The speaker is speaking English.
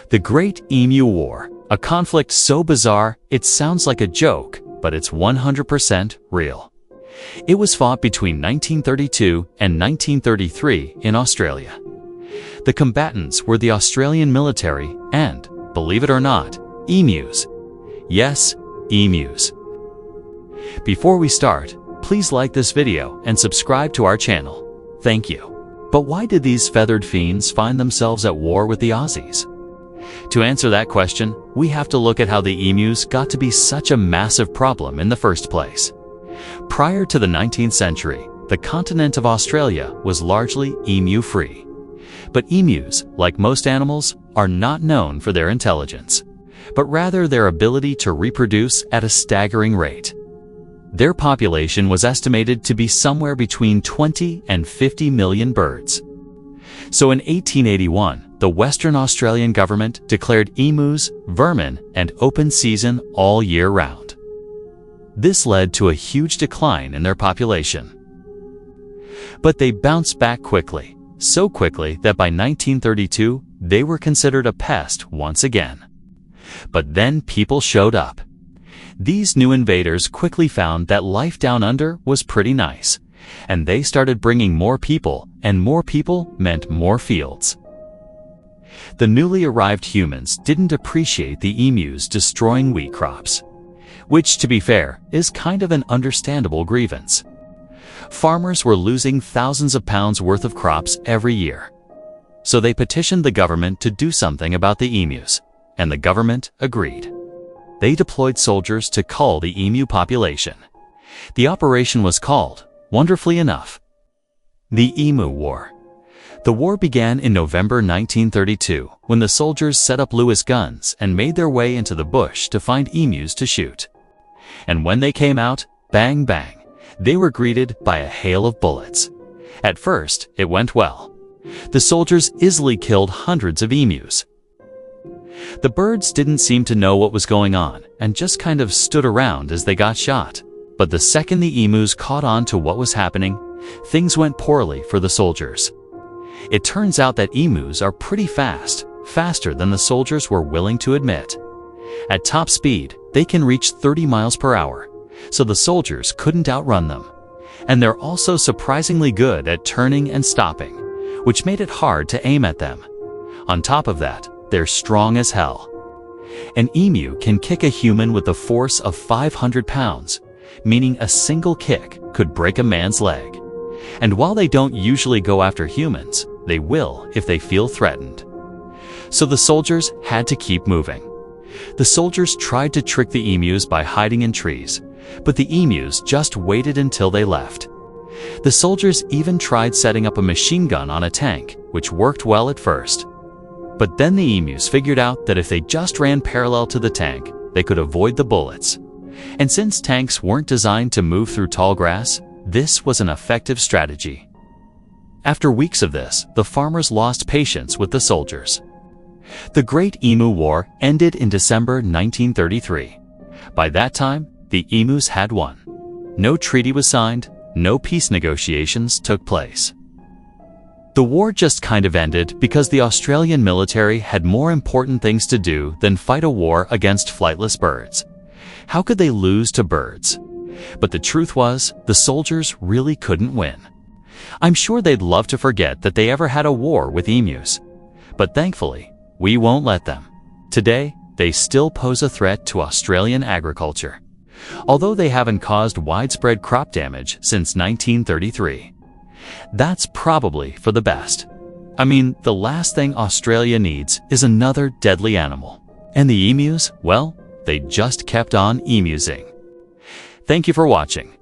The Great Emu War, a conflict so bizarre it sounds like a joke, but it's 100% real. It was fought between 1932 and 1933 in Australia. The combatants were the Australian military and, believe it or not, emus. Yes, emus. Before we start, please like this video and subscribe to our channel. Thank you. But why did these feathered fiends find themselves at war with the Aussies? To answer that question, we have to look at how the emus got to be such a massive problem in the first place. Prior to the 19th century, the continent of Australia was largely emu-free. But emus, like most animals, are not known for their intelligence, but rather their ability to reproduce at a staggering rate. Their population was estimated to be somewhere between 20 and 50 million birds. So in 1881, the Western Australian government declared emus vermin and open season all year round. This led to a huge decline in their population. But they bounced back quickly, so quickly that by 1932, they were considered a pest once again. But then people showed up. These new invaders quickly found that life down under was pretty nice, and they started bringing more people, and more people meant more fields. The newly arrived humans didn't appreciate the emus destroying wheat crops, which, to be fair, is kind of an understandable grievance. Farmers were losing thousands of pounds worth of crops every year. So they petitioned the government to do something about the emus, and the government agreed. They deployed soldiers to cull the emu population. The operation was called, wonderfully enough, the Emu War. The war began in November 1932 when the soldiers set up Lewis guns and made their way into the bush to find emus to shoot. And when they came out, bang bang, they were greeted by a hail of bullets. At first, it went well. The soldiers easily killed hundreds of emus. The birds didn't seem to know what was going on and just kind of stood around as they got shot. But the second the emus caught on to what was happening, things went poorly for the soldiers. It turns out that emus are pretty fast, faster than the soldiers were willing to admit. At top speed, they can reach 30 miles per hour, so the soldiers couldn't outrun them. And they're also surprisingly good at turning and stopping, which made it hard to aim at them. On top of that, they're strong as hell. An emu can kick a human with a force of 500 pounds, meaning a single kick could break a man's leg. And while they don't usually go after humans, they will if they feel threatened. So the soldiers had to keep moving. The soldiers tried to trick the emus by hiding in trees, but the emus just waited until they left. The soldiers even tried setting up a machine gun on a tank, which worked well at first. But then the emus figured out that if they just ran parallel to the tank, they could avoid the bullets. And since tanks weren't designed to move through tall grass, this was an effective strategy. After weeks of this, the farmers lost patience with the soldiers. The Great Emu War ended in December 1933. By that time, the emus had won. No treaty was signed, no peace negotiations took place. The war just kind of ended because the Australian military had more important things to do than fight a war against flightless birds. How could they lose to birds? But the truth was, the soldiers really couldn't win. I'm sure they'd love to forget that they ever had a war with emus. But thankfully, we won't let them. Today, they still pose a threat to Australian agriculture, although they haven't caused widespread crop damage since 1933. That's probably for the best. I mean, the last thing Australia needs is another deadly animal. And the emus, well, they just kept on emusing. Thank you for watching.